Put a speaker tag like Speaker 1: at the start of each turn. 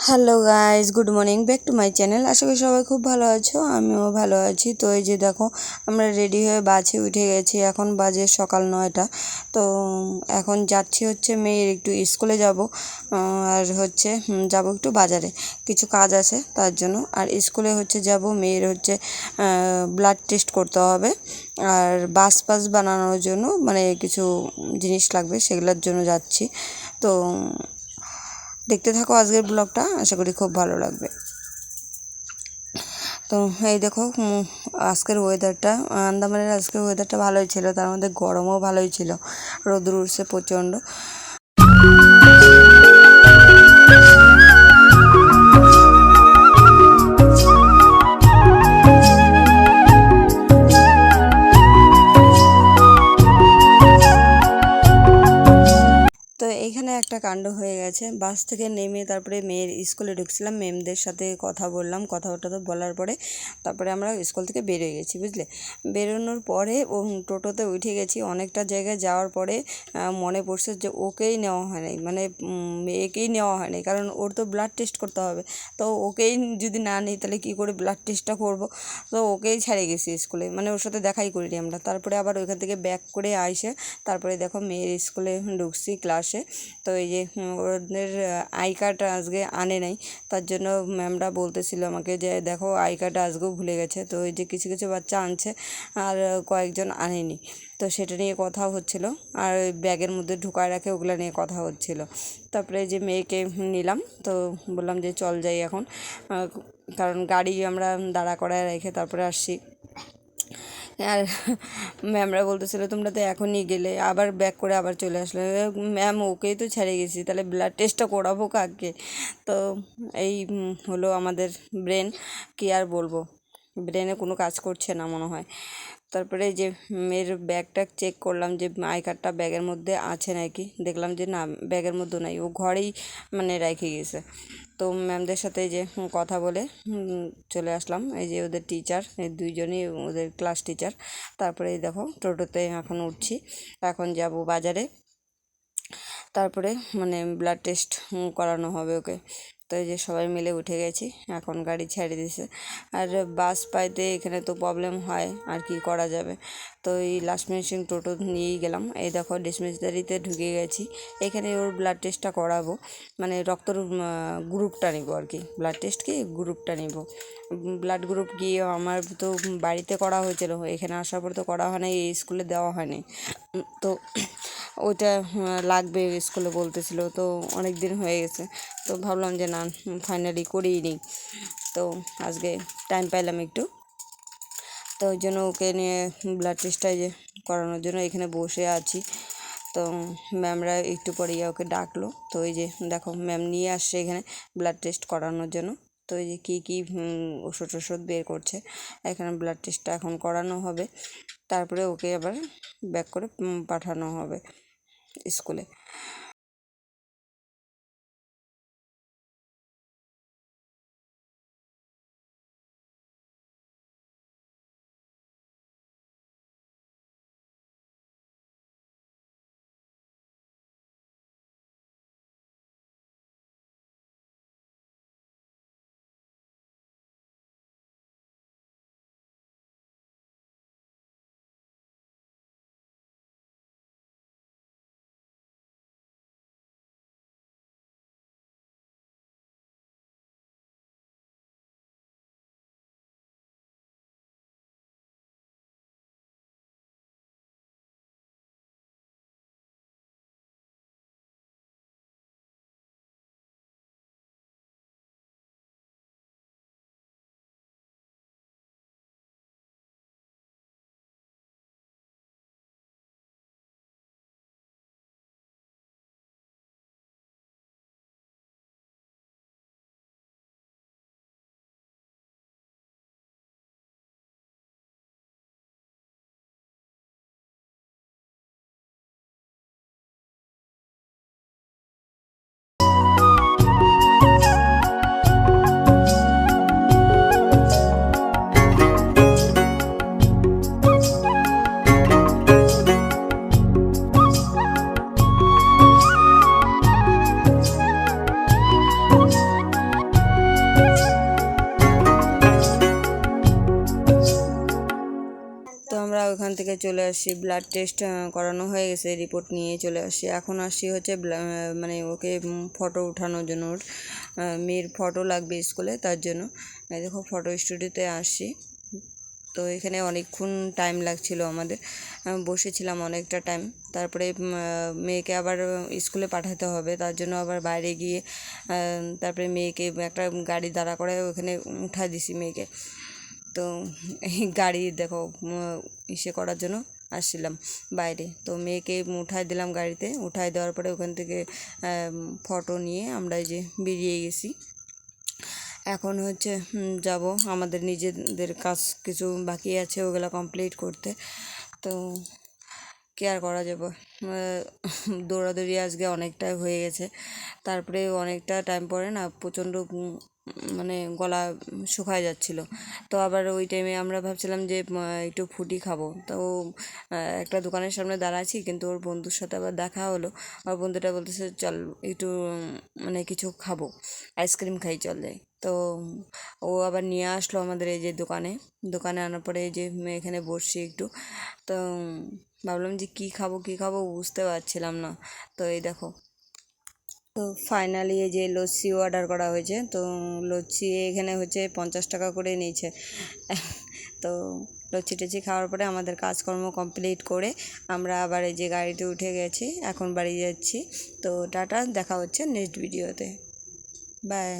Speaker 1: Hello guys, good morning back to my channel. আশা করি সবাই খুব ভালো আছো, আমিও ভালো আছি। তো এই যে দেখো, আমরা রেডি হয়ে বাসে উঠে গেছি। এখন বাজে সকাল 9টা। তো এখন যাচ্ছি হচ্ছে মেয়ের একটু স্কুলে যাব, আর হচ্ছে যাব একটু বাজারে, কিছু কাজ আছে তার জন্য। আর স্কুলে হচ্ছে যাব, মেয়ের হচ্ছে ব্লাড টেস্ট করতে হবে, আর বাস বানানোর জন্য মানে কিছু জিনিস লাগবে, সেগুলোর জন্য যাচ্ছি। তো দেখতে থাকো আজকের ব্লগটা, আশা করি খুব ভালো লাগবে। তো এই দেখো, আজকের ওয়েদারটা, আন্দামানের আজকের ওয়েদারটা ভালোই ছিল, তার মধ্যে গরমও ভালোই ছিল, রোদ্র উঠছে প্রচণ্ড। তো এইখানে একটা কাণ্ড হয়ে গেছে। বাস থেকে নেমে তারপরে মেয়ের স্কুলে ঢুকছিলাম, ম্যামদের সাথে কথা বললাম, কথা বলার পরে তারপরে আমরা স্কুল থেকে বেরিয়ে গেছি, বুঝলে। বেরোনোর পরে টোটোতে উঠে গেছি। অনেকটা জায়গায় যাওয়ার পরে মনে পড়ছে যে ওকেই নেওয়া হয় নাই, মানে মেয়েকেই নেওয়া হয় নাই, কারণ ওর তো ব্লাড টেস্ট করতে হবে। তো ওকেই যদি না নিই তাহলে কী করে ব্লাড টেস্টটা করব। তো ওকেই ছেড়ে গেছি স্কুলে, মানে ওর সাথে দেখাই করিনি আমরা। তারপরে আবার ওইখান থেকে ব্যাক করে আইসে তারপরে দেখো মেয়ের স্কুলে ঢুকছি ক্লাসে। তো এই যে ওদের আই কার্ড আজকে আনে নাই, তার জন্য ম্যামরা বলতেছিল আমাকে যে দেখো আই কার্ড আজকেও ভুলে গেছে। তো এই যে কিছু কিছু বাচ্চা আনছে আর কয়েকজন আনেনি, তো সেটা নিয়ে কথা হচ্ছিল। আর ব্যাগের মধ্যে ঢুকায় রাখে, ওগুলো নিয়ে কথা হচ্ছিল। তারপরে যে মেয়েকে নিলাম, তো বললাম যে চল যাই এখন, কারণ গাড়ি আমরা দাঁড়া করায় রেখে তারপরে আসছি। আর ম্যামরা বলতেছিল তোমরা তো এখনই গেলে, আবার ব্যাক করে আবার চলে আসলে। ম্যাম ওকেই তো ছেড়ে গেছি, তাহলে ব্লাড টেস্টটা করাবো কাকে? তো এই হলো আমাদের ব্রেন, কি আর বলবো, ব্রেনে কোনো কাজ করছে না মনে হয়। তারপরে যে মেয়ের ব্যাগটা চেক করলাম যে আই কার্ডটা ব্যাগের মধ্যে আছে নাকি, দেখলাম যে না, ব্যাগের মধ্যে নাই, ও ঘরেই মানে রেখে গেছে। তো ম্যামদের সাথে যে কথা বলে চলে আসলাম। এই যে ওদের টিচার, এই দুইজনই ওদের ক্লাস টিচার। তারপরে এই দেখো টোটোতে এখন উঠছি, এখন যাব বাজারে। তারপরে মানে ব্লাড টেস্ট করানো হবে ওকে। তো এই যে সবাই মিলে উঠে গেছি, এখন গাড়ি ছেড়ে দিছে। আর বাস পাইতে এখানে তো প্রবলেম হয়, আর কি করা যাবে। তো এই লাস্ট ফিনিশিং টোটো নিয়েই গেলাম। এই দেখো ডিসপেন্সারিতে ঢুকে গেছি, এখানে ওর ব্লাড টেস্টটা করাবো, মানে রক্তর গ্রুপটা নিব আর কি, ব্লাড টেস্ট কি গ্রুপটা নিব। ব্লাড গ্রুপ গিয়ে আমার তো বাড়িতে করা হয়েছিল, এখানে আসার পর তো করা হয় নাই, এই স্কুলে দেওয়া হয়নি। তো ওইটা লাগবে স্কুলে বলতেছিল, তো অনেক দিন হয়ে গেছে। তো ভাবলাম যে না, ফাইনালি করিই নিই। তো আজকে টাইম পাইলাম একটু, তো ওই জন্য ওকে নিয়ে ব্লাড টেস্টটা যে করানোর জন্য এখানে বসে আছি। তো ম্যামরা একটু পরে ওকে ডাকলো। তো এই যে দেখো ম্যাম নিয়ে আসছে এখানে ব্লাড টেস্ট করানোর জন্য। তো এই যে কী ওষুধ বের করছে, এখানে ব্লাড টেস্টটা এখন করানো হবে, তারপরে ওকে আবার ব্যাক করে পাঠানো হবে স্কুলে। থেকে চলে আসি, ব্লাড টেস্ট করানো হয়ে গেছে, রিপোর্ট নিয়ে চলে আসি। এখন আসি হচ্ছে মানে ওকে ফটো ওঠানোর জন্য, ওর মেয়ের ফটো লাগবে স্কুলে, তার জন্য দেখো ফটো স্টুডিওতে আসি। তো এখানে অনেকক্ষণ টাইম লাগছিলো আমাদের, বসেছিলাম অনেকটা টাইম। তারপরে মেয়েকে আবার স্কুলে পাঠাতে হবে, তার জন্য আবার বাইরে গিয়ে তারপরে মেয়েকে একটা গাড়ি দাঁড়া করে ওখানে উঠাই দিছি মেয়েকে। তো এই গাড়ি দেখো ইসে করার জন্য আসছিলাম বাইরে, তো মেয়েকে উঠাই দিলাম গাড়িতে। উঠাই দেওয়ার পরে ওখান থেকে ফটো নিয়ে আমরা এই যে বেরিয়ে গেছি। এখন হচ্ছে যাব, আমাদের নিজেদের কাজ কিছু বাকি আছে, ওগুলো কমপ্লিট করতে। তো কি আর করা যাবে, দৌড়াদৌড়ি আজকে অনেকটাই হয়ে গেছে। তারপরে অনেকটা টাইম পরে না প্রচণ্ড মানে গলা শুকায় যাচ্ছিলো। তো আবার ওই টাইমে আমরা ভাবছিলাম যে একটু ফুটি খাবো। তো একটা দোকানের সামনে দাঁড়াচ্ছি, কিন্তু ওর বন্ধুর সাথে আবার দেখা হলো। ওর বন্ধুটা বলতেছে চল একটু মানে কিছু খাবো, আইসক্রিম খাই, চল যাই। তো ও আবার নিয়ে আসলো আমাদের এই যে দোকানে আনার পরে এই যে এখানে বসছি একটু। তো ভাবলাম যে কী খাবো বুঝতে পারছিলাম না। তো এই দেখো, তো ফাইনালি এই যে লস্যি অর্ডার করা হয়েছে। তো লস্যি এখানে হচ্ছে 50 টাকা করে নিয়েছে। তো লস্যি টচ্ছি খাওয়ার পরে আমাদের কাজকর্ম কমপ্লিট করে আমরা আবার এই যে গাড়িতে উঠে গেছি, এখন বাড়ি যাচ্ছি। তো টাটা, দেখা হচ্ছে নেক্সট ভিডিওতে, বাই।